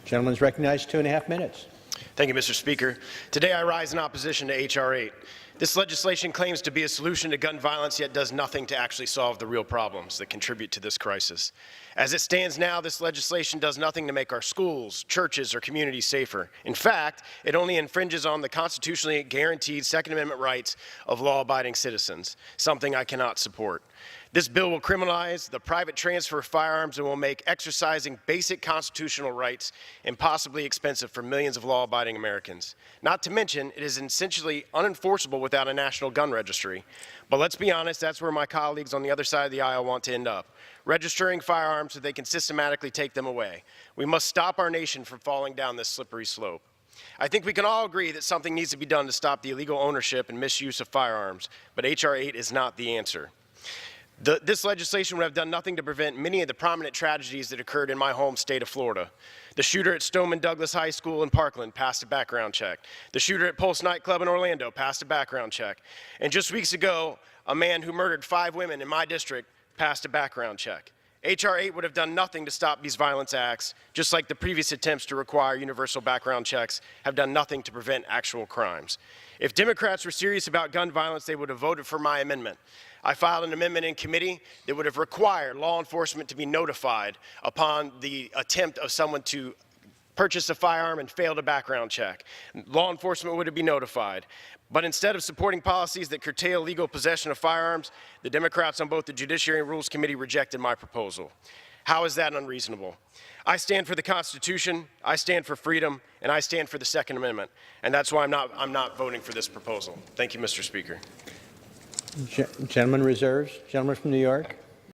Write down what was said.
Gentleman's recognized 2.5 minutes. Thank you, Mr. Speaker. Today I rise in opposition to H.R. 8. This legislation claims to be a solution to gun violence, yet does nothing to actually solve the real problems that contribute to this crisis. As it stands now, this legislation does nothing to make our schools, churches, or communities safer. In fact, it only infringes on the constitutionally guaranteed Second Amendment rights of law-abiding citizens, something I cannot support. This bill will criminalize the private transfer of firearms and will make exercising basic constitutional rights impossibly expensive for millions of law-abiding Americans. Not to mention, it is essentially unenforceable without a national gun registry. But let's be honest, that's where my colleagues on the other side of the aisle want to end up, registering firearms so they can systematically take them away. We must stop our nation from falling down this slippery slope. I think we can all agree that something needs to be done to stop the illegal ownership and misuse of firearms, but H.R. 8 is not the answer. This legislation would have done nothing to prevent many of the prominent tragedies that occurred in my home state of Florida. The shooter at Stoneman Douglas High School in Parkland passed a background check. The shooter at Pulse nightclub in Orlando passed a background check. And just weeks ago, a man who murdered 5 women in my district passed a background check. H.R. 8 would have done nothing to stop these violence acts, just like the previous attempts to require universal background checks have done nothing to prevent actual crimes. If Democrats were serious about gun violence, they would have voted for my amendment. I filed an amendment in committee that would have required law enforcement to be notified upon the attempt of someone to purchase a firearm and failed a background check. Law enforcement would have been notified. But instead of supporting policies that curtail legal possession of firearms, the Democrats on both the Judiciary and Rules Committee rejected my proposal. How is that unreasonable? I stand for the Constitution, I stand for freedom, and I stand for the Second Amendment. And that's why I'm not voting for this proposal. Thank you, Mr. Speaker. Gentleman reserves. Gentleman from New York.